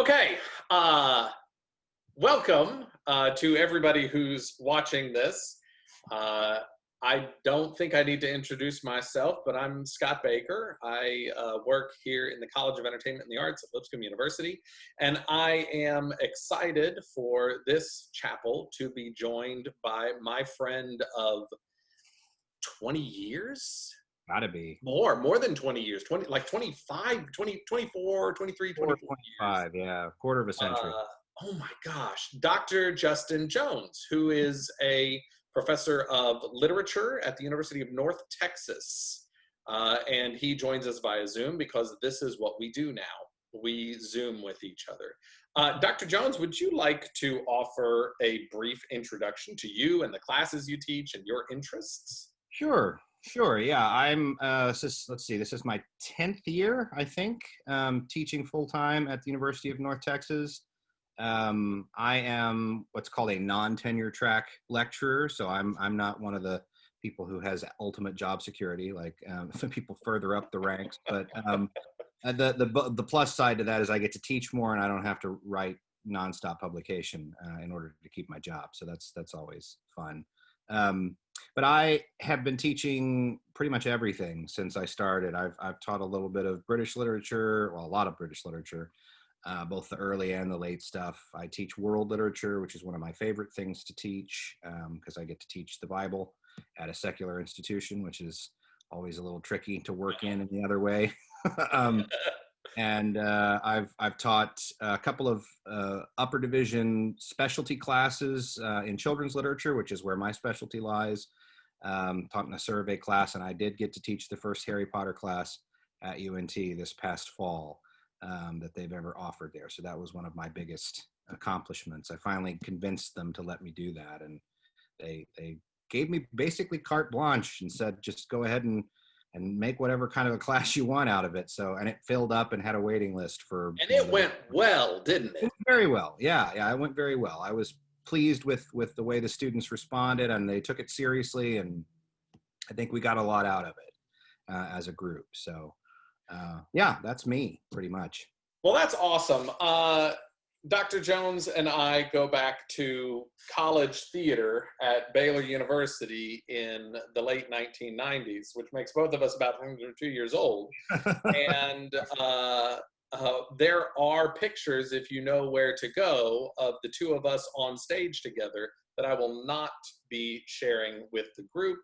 Okay, welcome to everybody who's watching this. I don't think I need to introduce myself, but I'm Scott Baker. I work here in the College of Entertainment and the Arts at Lipscomb University, and I am excited for this chapel to be joined by my friend of 20 years? Gotta be. More than 20 years, 20, like 25, 20, 24, 23, 24 25, years. yeah, quarter of a century. Oh my gosh, Dr. Justin Jones, who is a professor of literature at the University of North Texas. And he joins us via Zoom because this is what we do now. We Zoom with each other. Dr. Jones, would you like to offer a brief introduction to you and the classes you teach and your interests? Sure. Yeah, I'm, let's see, this is my 10th year, I think, teaching full-time at the University of North Texas. I am what's called a non-tenure track lecturer, so I'm not one of the people who has ultimate job security, like some people further up the ranks, but the plus side to that is I get to teach more and I don't have to write nonstop publication in order to keep my job, so that's always fun. But I have been teaching pretty much everything since I started. I've taught a little bit of British literature, well, a lot of British literature, both the early and the late stuff. I teach world literature, which is one of my favorite things to teach because I get to teach the Bible at a secular institution, which is always a little tricky to work in the other way. And I've taught a couple of upper division specialty classes in children's literature, which is where my specialty lies. Taught in a survey class, and I did get to teach the first Harry Potter class at UNT this past fall that they've ever offered there. So that was one of my biggest accomplishments. I finally convinced them to let me do that, and they gave me basically carte blanche and said, just go ahead and make whatever kind of a class you want out of it. So, and it filled up and had a waiting list for. And it went well, didn't it? It went very well. Yeah, it went very well. I was pleased with the way the students responded, and they took it seriously, and I think we got a lot out of it as a group. So, yeah, that's me pretty much. Well, that's awesome. Dr. Jones and I go back to college theater at Baylor University in the late 1990s, which makes both of us about 102 years old. And there are pictures, if you know where to go, of the two of us on stage together that I will not be sharing with the group.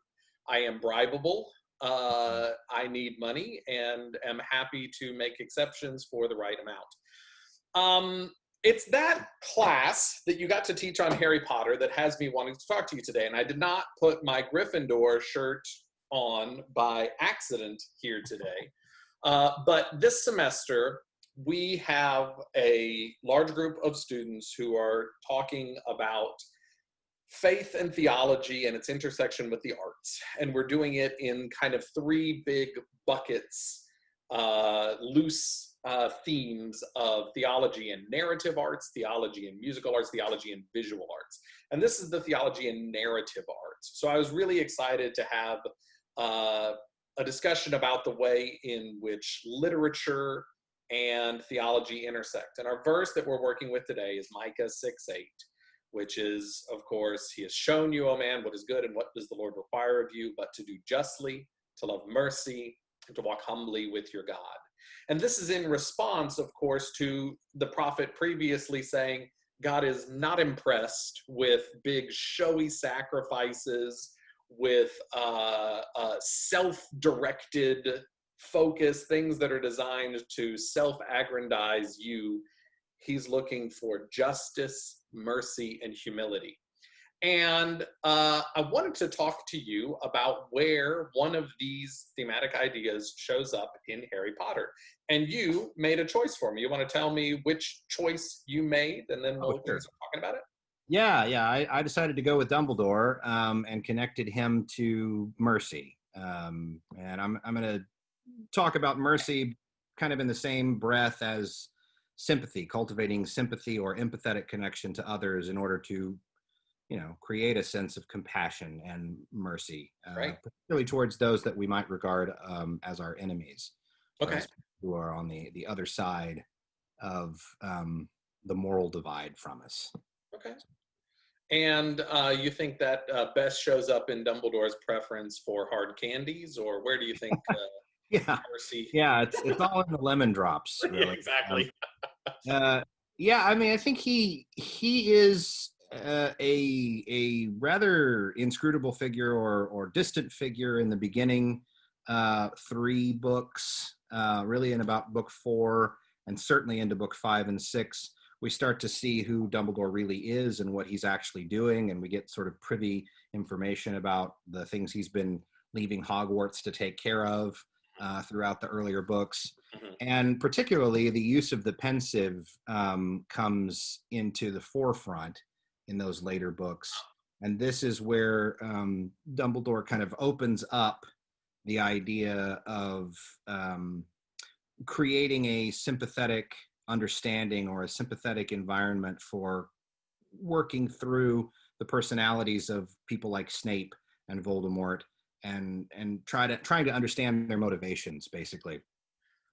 I am bribable. I need money and am happy to make exceptions for the right amount. It's that class that you got to teach on Harry Potter that has me wanting to talk to you today. And I did not put my Gryffindor shirt on by accident here today. But this semester, we have a large group of students who are talking about faith and theology and its intersection with the arts. And we're doing it in kind of three big buckets, loose themes of theology and narrative arts, theology and musical arts, theology and visual arts. And this is the theology and narrative arts. So I was really excited to have a discussion about the way in which literature and theology intersect. And our verse that we're working with today is Micah 6:8, which is, of course, he has shown you, O man, what is good and what does the Lord require of you, but to do justly, to love mercy, and to walk humbly with your God. And this is in response, of course, to the prophet previously saying, God is not impressed with big showy sacrifices, with self-directed focus, things that are designed to self-aggrandize you. He's looking for justice, mercy, and humility. And I wanted to talk to you about where one of these thematic ideas shows up in Harry Potter. And you made a choice for me. You want to tell me which choice you made, and then we'll start talking about it? Yeah. I decided to go with Dumbledore and connected him to mercy. And I'm going to talk about mercy kind of in the same breath as sympathy, cultivating sympathy or empathetic connection to others in order to create a sense of compassion and mercy, right, particularly towards those that we might regard as our enemies, okay, who are on the other side the moral divide from us. Okay. And you think that best shows up in Dumbledore's preference for hard candies, or where do you think Yeah, Percy? yeah, it's all in the lemon drops, Yeah, really. exactly. Yeah, I mean, I think he is a rather inscrutable figure or distant figure in the beginning 3 books, really in about book 4, and certainly into book 5 and 6. We start to see who Dumbledore really is and what he's actually doing, and we get sort of privy information about the things he's been leaving Hogwarts to take care of throughout the earlier books. Mhm. And particularly the use of the pensive comes into the forefront in those later books. And this is where Dumbledore kind of opens up the idea of creating a sympathetic understanding or a sympathetic environment for working through the personalities of people like Snape and Voldemort, and trying to understand their motivations, basically,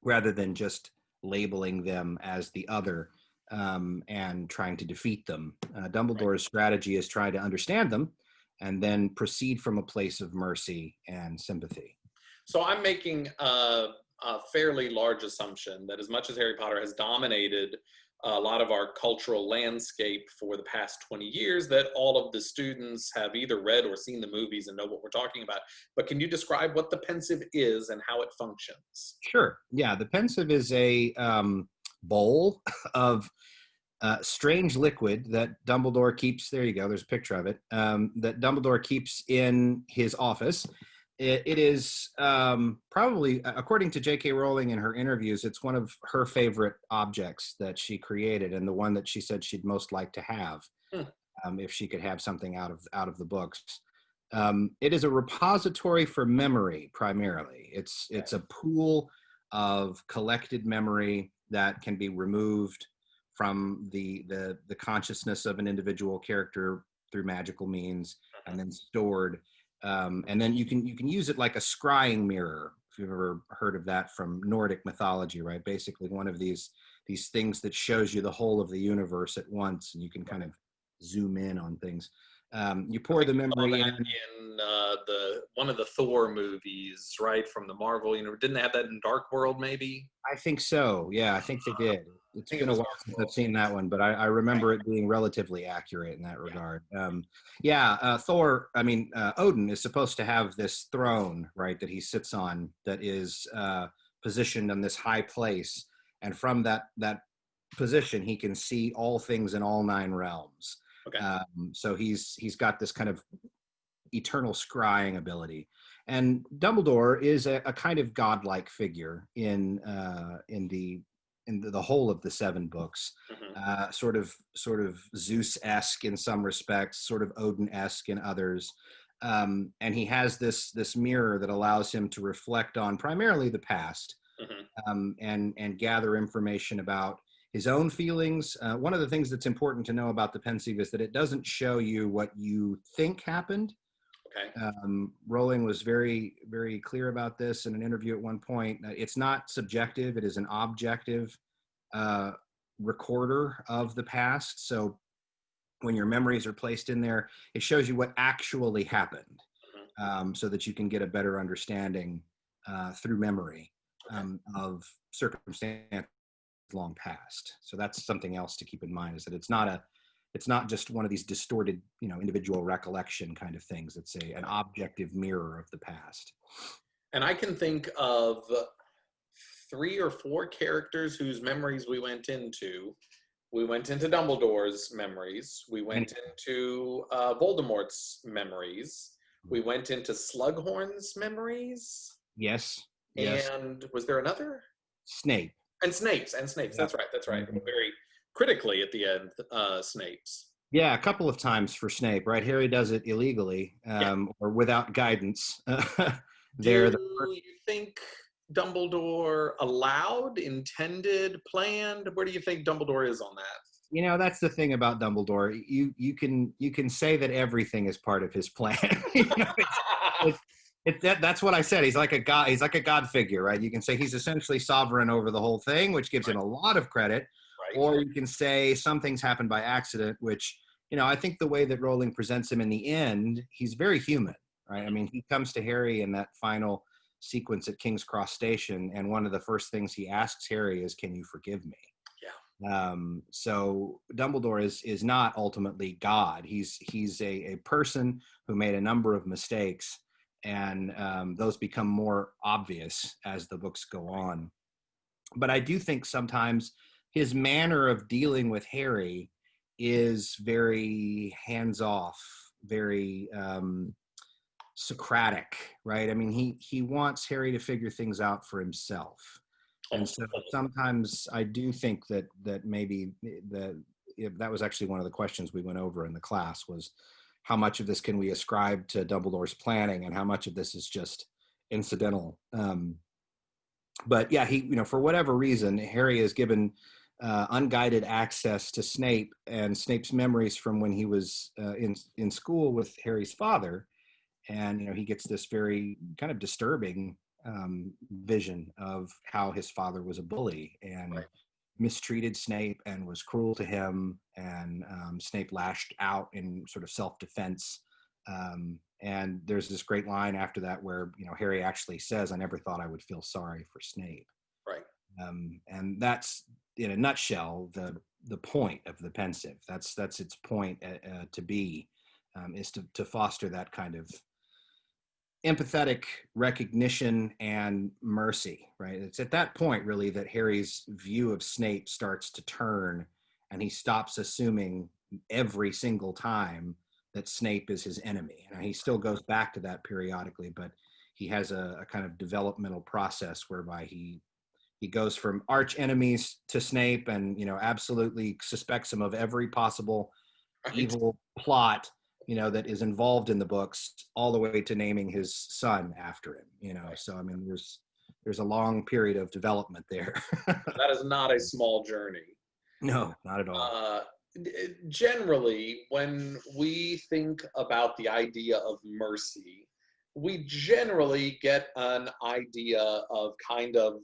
rather than just labeling them as the other and trying to defeat them. Dumbledore's strategy is try to understand them and then proceed from a place of mercy and sympathy. So I'm making a fairly large assumption that as much as Harry Potter has dominated a lot of our cultural landscape for the past 20 years, that all of the students have either read or seen the movies and know what we're talking about. But can you describe what the pensive is and how it functions? Sure. Yeah, the pensive is a bowl of strange liquid that Dumbledore keeps. There you go. There's a picture of it. That Dumbledore keeps in his office. It is probably, according to J.K. Rowling in her interviews, it's one of her favorite objects that she created, and the one that she said she'd most like to have if she could have something out of the books. It is a repository for memory, primarily. It's a pool of collected memory that can be removed from the consciousness of an individual character through magical means, and then stored. And then you can use it like a scrying mirror, if you've ever heard of that from Nordic mythology, right? Basically, one of these things that shows you the whole of the universe at once, and you can kind of zoom in on things. You pour the memory in. The one of the Thor movies, right, from the Marvel universe. Didn't they have that in Dark World, maybe? I think so. Yeah, I think they did. It's think it been a was while Dark since World. I've seen that one, but I remember it being relatively accurate in that regard. Thor, Odin is supposed to have this throne, right, that he sits on, that is positioned on this high place. And from that position, he can see all things in all 9 realms. Okay. So he's got this kind of eternal scrying ability. And Dumbledore is a kind of godlike figure in the whole of the 7 books, sort of Zeus-esque in some respects, sort of Odin-esque in others. And he has this mirror that allows him to reflect on primarily the past, and gather information about his own feelings. One of the things that's important to know about the pensieve is that it doesn't show you what you think happened. Okay. Rowling was very, very clear about this in an interview at one point. It's not subjective, it is an objective recorder of the past. So when your memories are placed in there, it shows you what actually happened, so that you can get a better understanding through memory of circumstances long past. So that's something else to keep in mind, is that it's not just one of these distorted, individual recollection kind of things. It's an objective mirror of the past. And I can think of 3 or 4 characters whose memories we went into. We went into Dumbledore's memories. We went into Voldemort's memories. We went into Slughorn's memories. Yes. And was there another? Snape. And Snape's. Yep. That's right. Very critically at the end, Snape's. Yeah, a couple of times for Snape, right? Harry does it illegally, or without guidance. Do you think Dumbledore allowed, intended, planned? Where do you think Dumbledore is on that? That's the thing about Dumbledore. You can say that everything is part of his plan. That's what I said. He's like a god. He's like a god figure, right? You can say he's essentially sovereign over the whole thing, which gives him a lot of credit, Right. or you can say some things happened by accident, which, I think the way that Rowling presents him in the end, he's very human, right? I mean, he comes to Harry in that final sequence at King's Cross Station, and one of the first things he asks Harry is, "Can you forgive me?" So Dumbledore is not ultimately God. He's a person who made a number of mistakes, and those become more obvious as the books go on. But I do think sometimes his manner of dealing with Harry is very hands-off, very Socratic, right? I mean, he wants Harry to figure things out for himself. And so sometimes I do think that maybe that was actually one of the questions we went over in the class, was how much of this can we ascribe to Dumbledore's planning and how much of this is just incidental. But yeah, he, for whatever reason, Harry is given unguided access to Snape and Snape's memories from when he was in school with Harry's father. And, he gets this very kind of disturbing vision of how his father was a bully and mistreated Snape and was cruel to him. And Snape lashed out in sort of self-defense. And there's this great line after that where, Harry actually says, "I never thought I would feel sorry for Snape." Right. And that's, in a nutshell, the point of the pensive. That's its point to be, is to foster that kind of empathetic recognition and mercy, right? It's at that point really that Harry's view of Snape starts to turn, and he stops assuming every single time that Snape is his enemy. And he still goes back to that periodically, but he has a kind of developmental process whereby he goes from arch enemies to Snape and, absolutely suspects him of every possible evil plot that is involved in the books, all the way to naming his son after him, So, I mean, there's a long period of development there. That is not a small journey. No, not at all. Generally, when we think about the idea of mercy, we generally get an idea of kind of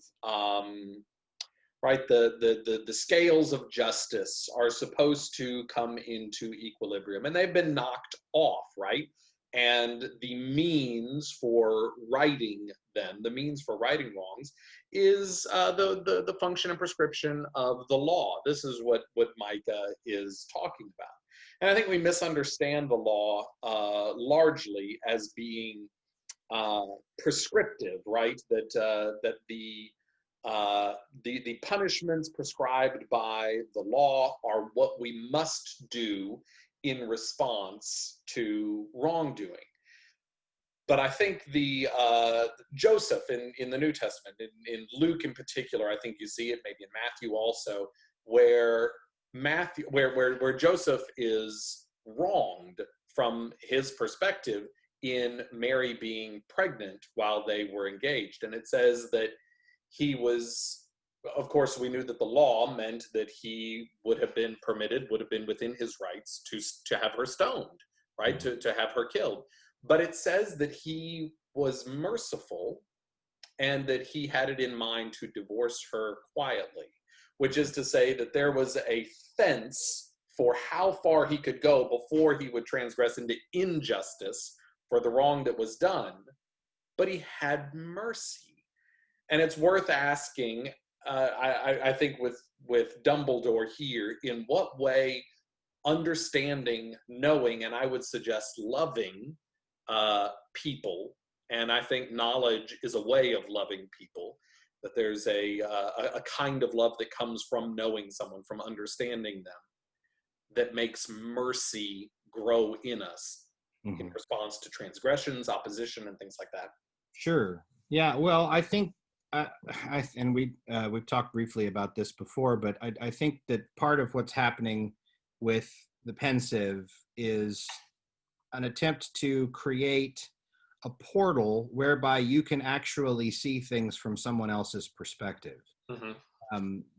right, the scales of justice are supposed to come into equilibrium, and they've been knocked off, right? And the means for righting them, the means for righting wrongs, is the function and prescription of the law. This is what Micah is talking about. And I think we misunderstand the law largely as being prescriptive, right? That the punishments prescribed by the law are what we must do in response to wrongdoing. But I think the Joseph in the New Testament, in Luke in particular, I think you see it, maybe in Matthew also, where Joseph is wronged from his perspective in Mary being pregnant while they were engaged. And it says that he was, of course, we knew that the law meant that he would have been within his rights to have her stoned, right? To have her killed. But it says that he was merciful and that he had it in mind to divorce her quietly, which is to say that there was a fence for how far he could go before he would transgress into injustice for the wrong that was done. But he had mercy. And it's worth asking, I think, with Dumbledore here, in what way understanding, knowing, and I would suggest loving people, and I think knowledge is a way of loving people, that there's a kind of love that comes from knowing someone, from understanding them, that makes mercy grow in us in response to transgressions, opposition, and things like that. Sure. Yeah. Well, I think, and we've talked briefly about this before, but I think that part of what's happening with the pensive is an attempt to create a portal whereby you can actually see things from someone else's perspective.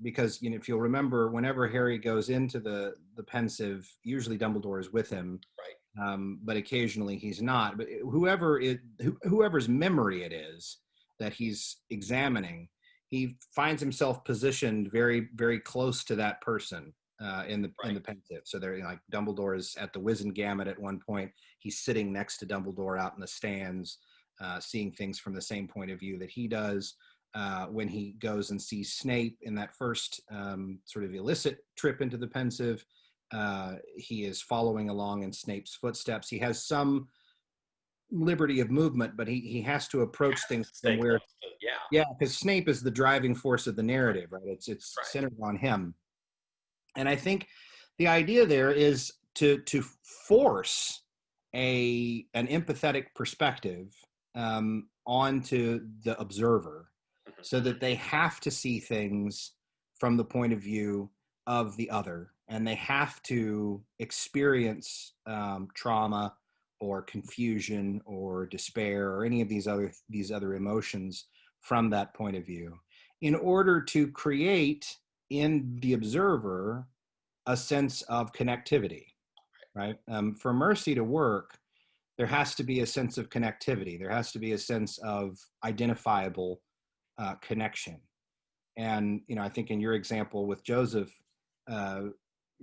Because if you'll remember, whenever Harry goes into the pensive, usually Dumbledore is with him, right? but occasionally he's not. But whoever's memory it is that he's examining, he finds himself positioned very, very close to that person in the pensive. So they're like Dumbledore is at the Wizengamot at one point. He's sitting next to Dumbledore out in the stands, seeing things from the same point of view that he does. When he goes and sees Snape in that first sort of illicit trip into the pensive, he is following along in Snape's footsteps. He has some liberty of movement, but he has to approach things from where, yeah, because Snape is the driving force of the narrative, right? It's centered on him. And I think the idea there is to force an empathetic perspective onto the observer, so that they have to see things from the point of view of the other, and they have to experience trauma or confusion or despair or any of these other emotions from that point of view, in order to create in the observer a sense of connectivity, right? For mercy to work, there has to be a sense of connectivity. There has to be a sense of identifiable connection. And, I think in your example with Joseph,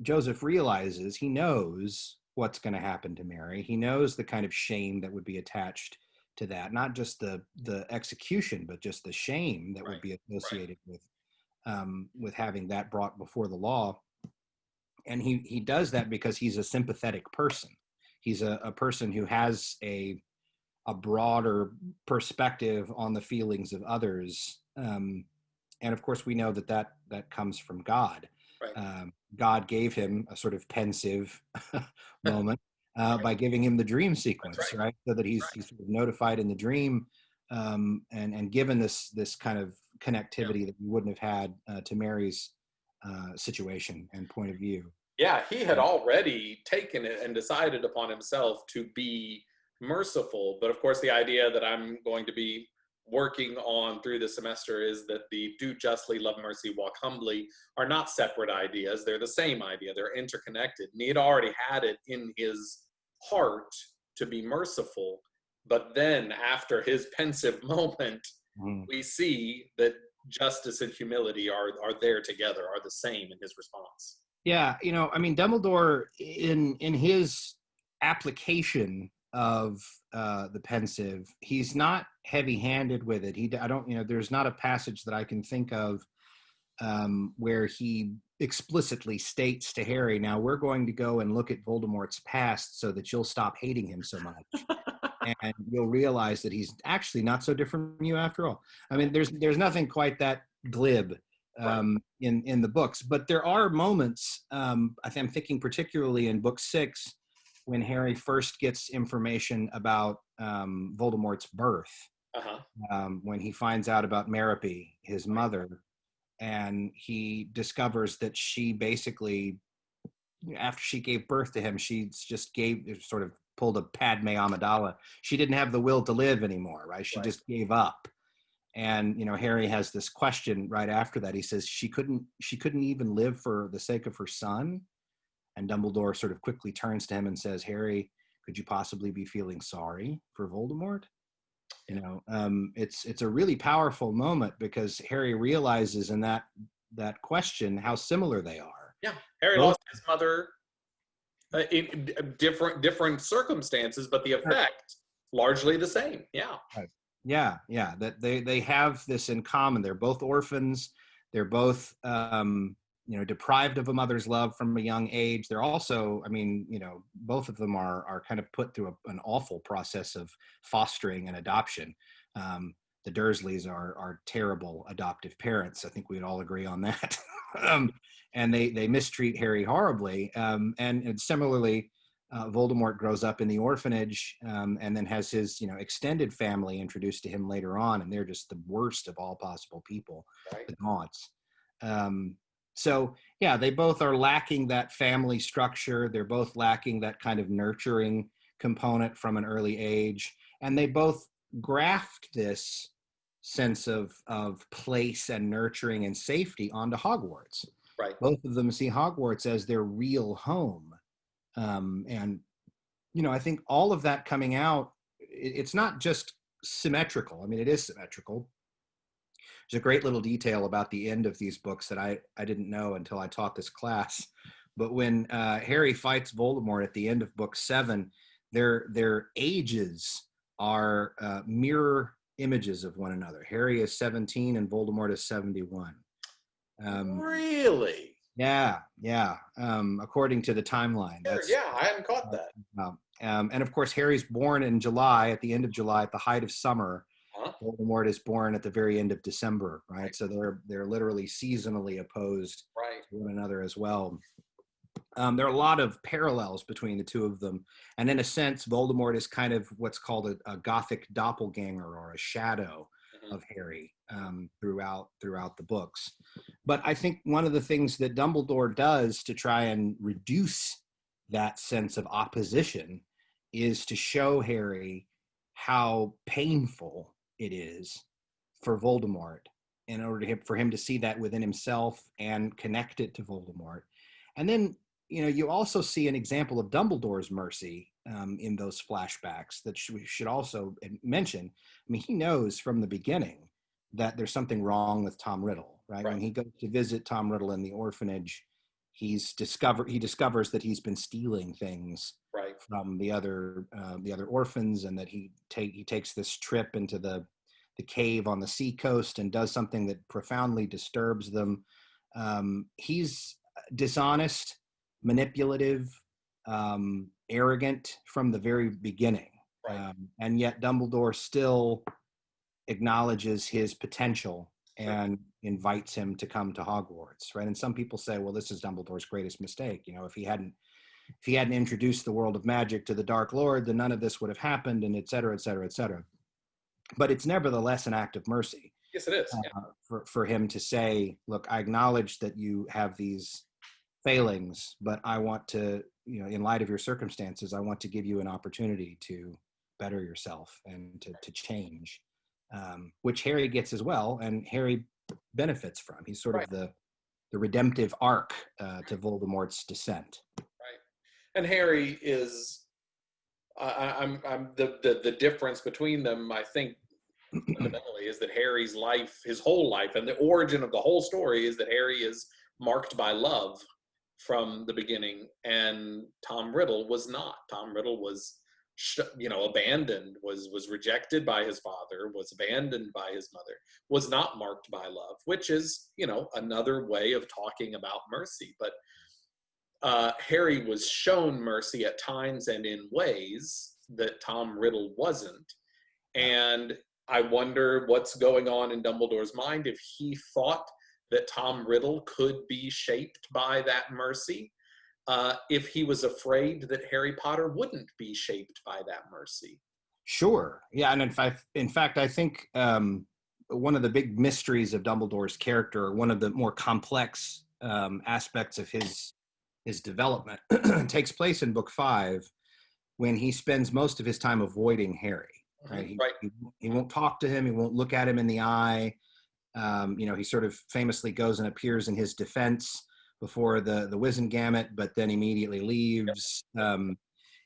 Joseph realizes, he knows what's going to happen to Mary. He knows the kind of shame that would be attached to that, not just the execution, but just the shame that would be associated with having that brought before the law. And he does that because he's a sympathetic person. He's a person who has a broader perspective on the feelings of others. And of course, we know that comes from God. God gave him a sort of pensive moment by giving him the dream sequence, right? So that he's sort of notified in the dream and given this kind of connectivity that we wouldn't have had to Mary's situation and point of view. Yeah, he had already taken it and decided upon himself to be merciful. But of course, the idea that I'm going to be working on through the semester is that the do justly, love mercy, walk humbly are not separate ideas. They're the same idea. They're interconnected. And he had already had it in his heart to be merciful. But then after his pensive moment, we see that justice and humility are there together, are the same in his response. Yeah, Dumbledore in his application of the pensive, he's not heavy-handed with it. There's not a passage that I can think of where he explicitly states to Harry, now we're going to go and look at Voldemort's past so that you'll stop hating him so much. And you'll realize that he's actually not so different from you after all. There's nothing quite that glib in the books, but there are moments, I'm thinking particularly in book 6, when Harry first gets information about Voldemort's birth, when he finds out about Merope, his mother, and he discovers that she basically, after she gave birth to him, she just sort of pulled a Padme Amidala. She didn't have the will to live anymore, right? She just gave up. And Harry has this question right after that. He says she couldn't even live for the sake of her son. And Dumbledore sort of quickly turns to him and says, Harry, could you possibly be feeling sorry for Voldemort? It's a really powerful moment because Harry realizes in that question how similar they are. Yeah, Harry lost his mother in different circumstances, but the effect largely the same. Yeah. Right. Yeah. That they have this in common. They're both orphans. They're both deprived of a mother's love from a young age. They're also, both of them are kind of put through an awful process of fostering and adoption. The Dursleys are terrible adoptive parents. I think we'd all agree on that. And they mistreat Harry horribly. And similarly, Voldemort grows up in the orphanage and then has his, extended family introduced to him later on, and they're just the worst of all possible people, the Gaunts. So, yeah, they both are lacking that family structure. They're both lacking that kind of nurturing component from an early age. And they both graft this sense of place and nurturing and safety onto Hogwarts. Right. Both of them see Hogwarts as their real home. And I think all of that coming out, it's not just symmetrical. I mean, it is symmetrical. There's a great little detail about the end of these books that I didn't know until I taught this class. But when Harry fights Voldemort at the end of book 7, their ages are mirror images of one another. Harry is 17 and Voldemort is 71. Really? Yeah. According to the timeline. Sure, yeah, I hadn't caught that. And of course, Harry's born in July, at the end of July, at the height of summer. Huh? Voldemort is born at the very end of December, right? So they're literally seasonally opposed Right. to one another as well. There are a lot of parallels between the two of them. And in a sense, Voldemort is kind of what's called a Gothic doppelganger, or a shadow of Harry throughout the books. But I think one of the things that Dumbledore does to try and reduce that sense of opposition is to show Harry how painful it is for Voldemort, in order for him to see that within himself and connect it to Voldemort. And then, you also see an example of Dumbledore's mercy in those flashbacks that we should also mention. I mean, he knows from the beginning that there's something wrong with Tom Riddle, right? When he goes to visit Tom Riddle in the orphanage, he discovers that he's been stealing things from the other orphans, and that he takes this trip into the cave on the seacoast and does something that profoundly disturbs them. He's dishonest, manipulative, arrogant from the very beginning. And yet Dumbledore still acknowledges his potential and invites him to come to Hogwarts, right? And some people say, well, this is Dumbledore's greatest mistake. If he hadn't introduced the world of magic to the Dark Lord, then none of this would have happened, and et cetera, et cetera, et cetera. But it's nevertheless an act of mercy. Yes, it is. For him to say, look, I acknowledge that you have these failings, but I want to, in light of your circumstances, I want to give you an opportunity to better yourself and to change, which Harry gets as well, and Harry benefits from. He's sort of the redemptive arc to Voldemort's descent. Right. And Harry is, I'm the difference between them, I think, fundamentally, is that Harry's life, his whole life, and the origin of the whole story is that Harry is marked by love from the beginning, and Tom Riddle was not. Tom Riddle was, abandoned, was rejected by his father, was abandoned by his mother, was not marked by love, which is, another way of talking about mercy. But Harry was shown mercy at times and in ways that Tom Riddle wasn't. And I wonder what's going on in Dumbledore's mind if he thought that Tom Riddle could be shaped by that mercy, if he was afraid that Harry Potter wouldn't be shaped by that mercy. Sure. Yeah. And in fact, I think one of the big mysteries of Dumbledore's character, one of the more complex aspects of his development, takes place in book 5, when he spends most of his time avoiding Harry. Right? He won't talk to him. He won't look at him in the eye. He sort of famously goes and appears in his defense before the Wizengamot, but then immediately leaves.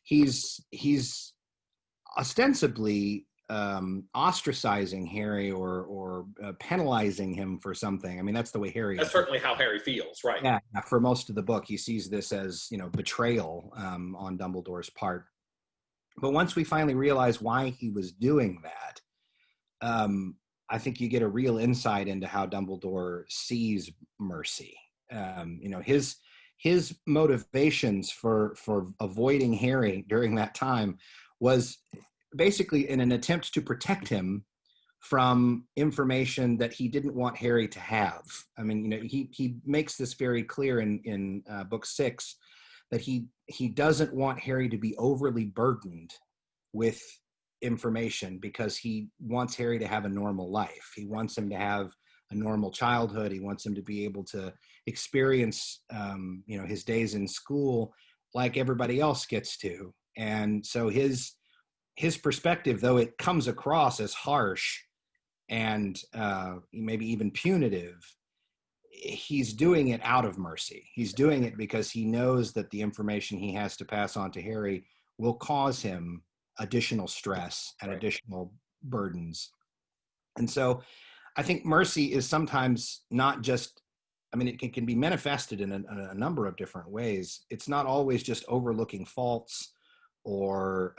He's ostensibly ostracizing Harry or penalizing him for something. I mean, that's the way Harry. That's certainly how Harry feels, right? Yeah. For most of the book, he sees this as betrayal on Dumbledore's part. But once we finally realize why he was doing that, I think you get a real insight into how Dumbledore sees mercy. His motivations for avoiding Harry during that time was basically in an attempt to protect him from information that he didn't want Harry to have. I mean, he makes this very clear in book 6, that he doesn't want Harry to be overly burdened with information, because he wants Harry to have a normal life. He wants him to have a normal childhood. He wants him to be able to experience, his days in school like everybody else gets to. And so his perspective, though it comes across as harsh and maybe even punitive, he's doing it out of mercy. He's doing it because he knows that the information he has to pass on to Harry will cause him additional stress and additional burdens. And so I think mercy is sometimes not just, I mean, it can be manifested in a number of different ways. It's not always just overlooking faults or,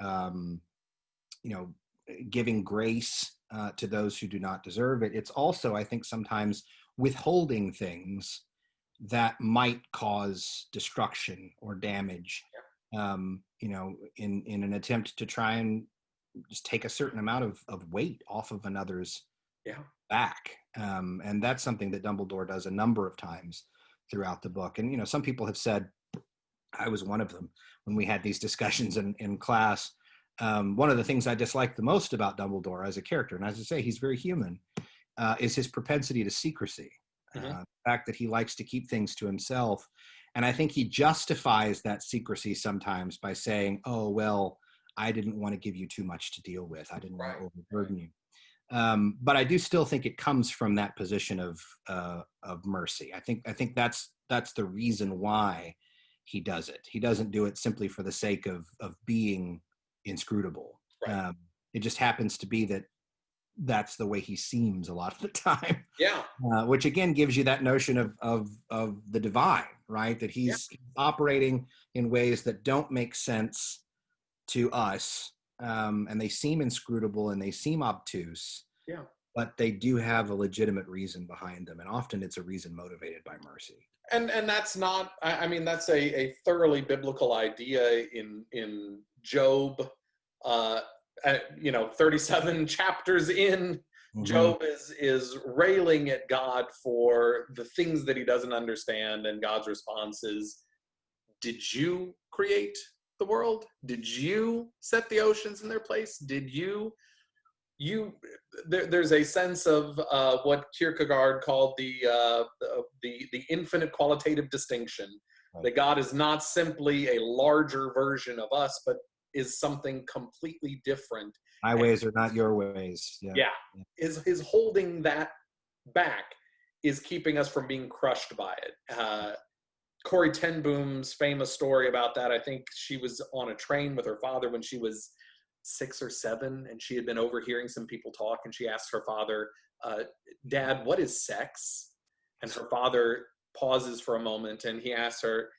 giving grace to those who do not deserve it. It's also, I think, sometimes withholding things that might cause destruction or damage, in an attempt to try and just take a certain amount of weight off of another's back. And that's something that Dumbledore does a number of times throughout the book. And, some people have said, I was one of them, when we had these discussions in class, one of the things I dislike the most about Dumbledore as a character, and as I say, he's very human, is his propensity to secrecy. The fact that he likes to keep things to himself. And I think he justifies that secrecy sometimes by saying, oh, well, I didn't want to give you too much to deal with. I didn't want to overburden you. But I do still think it comes from that position of mercy. I think that's the reason why he does it. He doesn't do it simply for the sake of being inscrutable. It just happens to be that that's the way he seems a lot of the time. Which again gives you that notion of the divine, right? That he's operating in ways that don't make sense to us, and they seem inscrutable and they seem obtuse. But they do have a legitimate reason behind them, and often it's a reason motivated by mercy. And that's not, I mean, that's a thoroughly biblical idea in Job. 37 chapters in, Job is railing at God for the things that he doesn't understand, and God's response is, did you create the world? Did you set the oceans in their place? Did you there's a sense of what Kierkegaard called the infinite qualitative distinction, that God is not simply a larger version of us, but is something completely different. My ways are not your ways. His holding that back is keeping us from being crushed by it. Corrie ten Boom's famous story about that, I think she was on a train with her father when she was 6 or 7, and she had been overhearing some people talk, and she asked her father, Dad, what is sex? And her father pauses for a moment, and he asks her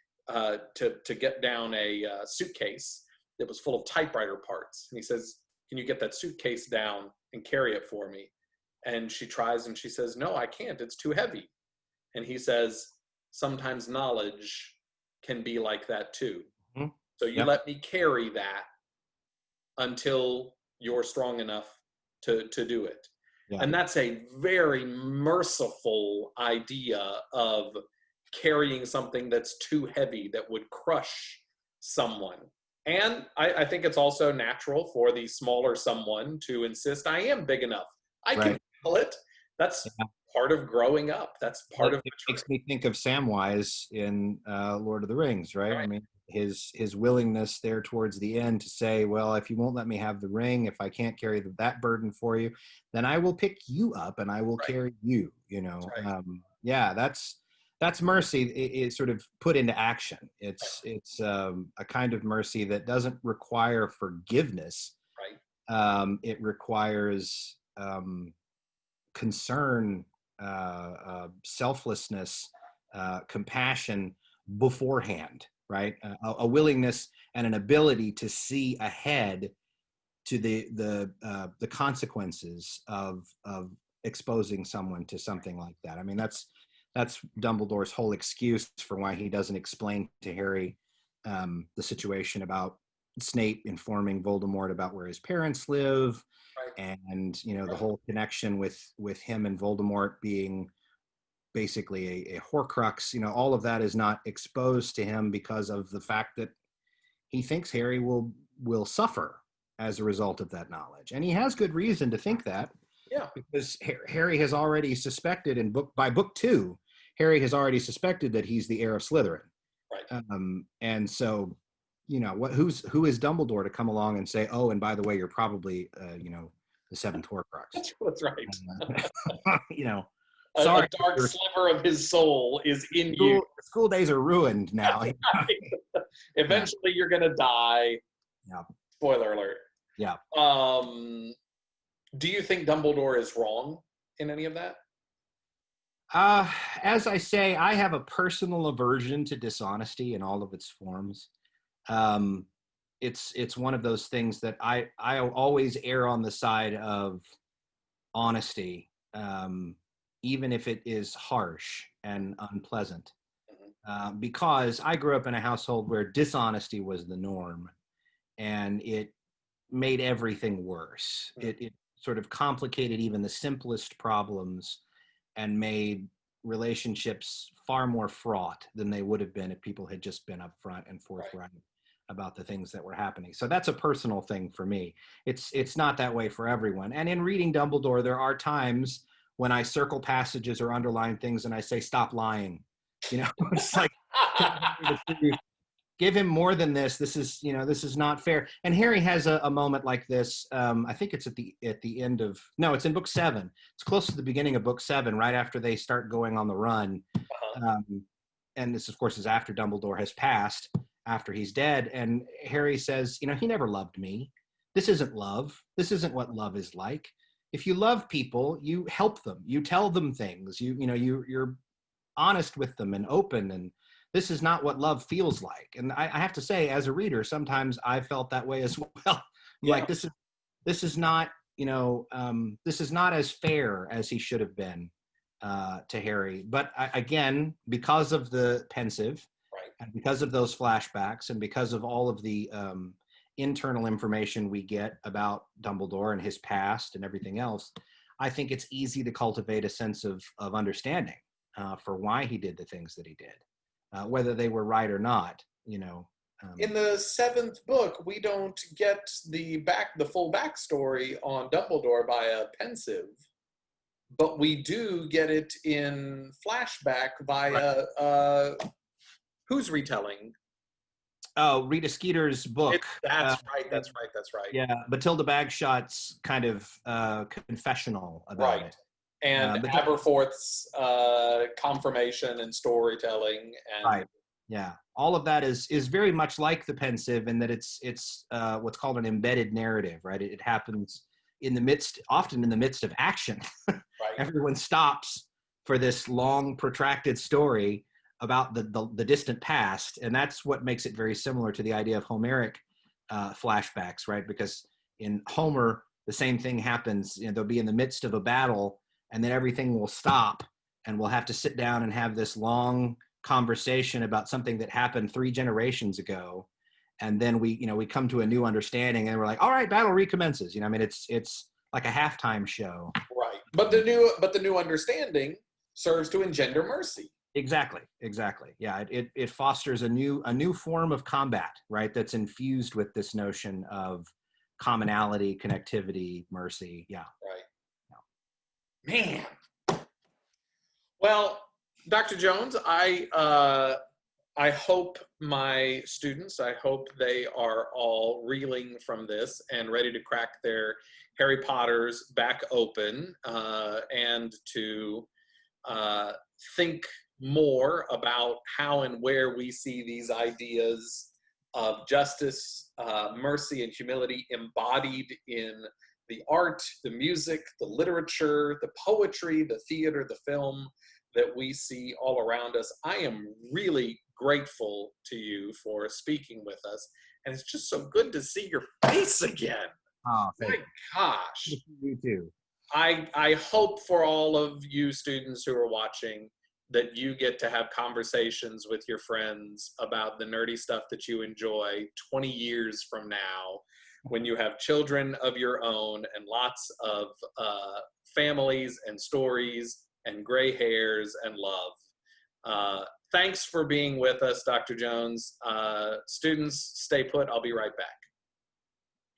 to get down a suitcase that was full of typewriter parts. And he says, can you get that suitcase down and carry it for me? And she tries, and she says, no, I can't, it's too heavy. And he says, sometimes knowledge can be like that too. So you let me carry that until you're strong enough to do it. And that's a very merciful idea of carrying something that's too heavy, that would crush someone. And I think it's also natural for the smaller someone to insist, I am big enough, I can handle it. That's part of growing up. That's part of it. Makes me think of Samwise in Lord of the Rings, right? I mean, his willingness there towards the end to say, well, if you won't let me have the ring, if I can't carry that burden for you, then I will pick you up and I will carry you, that's mercy. It's sort of put into action. It's a kind of mercy that doesn't require forgiveness. It requires concern, selflessness, compassion beforehand, right? A willingness and an ability to see ahead to the consequences of exposing someone to something like that. I mean, that's Dumbledore's whole excuse for why he doesn't explain to Harry the situation about Snape informing Voldemort about where his parents live, and the whole connection with him and Voldemort being basically a Horcrux. All of that is not exposed to him because of the fact that he thinks Harry will suffer as a result of that knowledge, and he has good reason to think that. Because Harry has already suspected by book 2, Harry has already suspected that he's the heir of Slytherin. And so, who is Dumbledore to come along and say, oh, and by the way, you're probably, the 7th Horcrux. That's right. Sorry, a dark sliver of his soul is in you. School days are ruined now. Eventually, you're going to die. Yeah. Spoiler alert. Yeah. Do you think Dumbledore is wrong in any of that? As I say, I have a personal aversion to dishonesty in all of its forms. Um, it's one of those things that I always err on the side of honesty, even if it is harsh and unpleasant. Because I grew up in a household where dishonesty was the norm, and it made everything worse. It sort of complicated even the simplest problems and made relationships far more fraught than they would have been if people had just been upfront and forthright about the things that were happening. So that's a personal thing for me. It's not that way for everyone. And in reading Dumbledore, there are times when I circle passages or underline things and I say, stop lying. You know, it's like, give him more than this. This is not fair. And Harry has a moment like this. I think it's at the end of, no, it's in book 7. It's close to the beginning of book 7, right after they start going on the run. And this, of course, is after Dumbledore has passed, after he's dead. And Harry says, he never loved me. This isn't love. This isn't what love is like. If you love people, you help them. You tell them things. You're honest with them and open, and this is not what love feels like. And I have to say, as a reader, sometimes I felt that way as well. Like, this is not, this is not as fair as he should have been to Harry. But again, because of the pensive, and because of those flashbacks, and because of all of the internal information we get about Dumbledore and his past and everything else, I think it's easy to cultivate a sense of understanding for why he did the things that he did, whether they were right or not. In the 7th book, we don't get the full backstory on Dumbledore by a pensive, but we do get it in flashback via who's retelling? Oh, Rita Skeeter's book. That's right. Yeah, Matilda Bagshot's kind of confessional about it. And Aberforth's confirmation and storytelling. And Yeah. All of that is very much like the pensive, in that it's what's called an embedded narrative, right? It happens often in the midst of action. Everyone stops for this long, protracted story about the distant past, and that's what makes it very similar to the idea of Homeric flashbacks, right? Because in Homer, the same thing happens. They'll be in the midst of a battle, and then everything will stop, and we'll have to sit down and have this long conversation about something that happened 3 generations ago, and then we come to a new understanding, and we're like, all right, battle recommences. It's like a halftime show. Right, but the new understanding serves to engender mercy. Exactly. Yeah, it fosters a new form of combat, right? That's infused with this notion of commonality, connectivity, mercy. Yeah. Right. Man. Well, Dr. Jones, I hope my students, I hope they are all reeling from this and ready to crack their Harry Potters back open and to think more about how and where we see these ideas of justice, mercy, and humility embodied in the art, the music, the literature, the poetry, the theater, the film that we see all around us. I am really grateful to you for speaking with us, and it's just so good to see your face again. Oh, my gosh. You too. I hope for all of you students who are watching that you get to have conversations with your friends about the nerdy stuff that you enjoy 20 years from now, when you have children of your own and lots of families and stories and gray hairs and love. Thanks for being with us, Dr. Jones. Students, stay put. I'll be right back.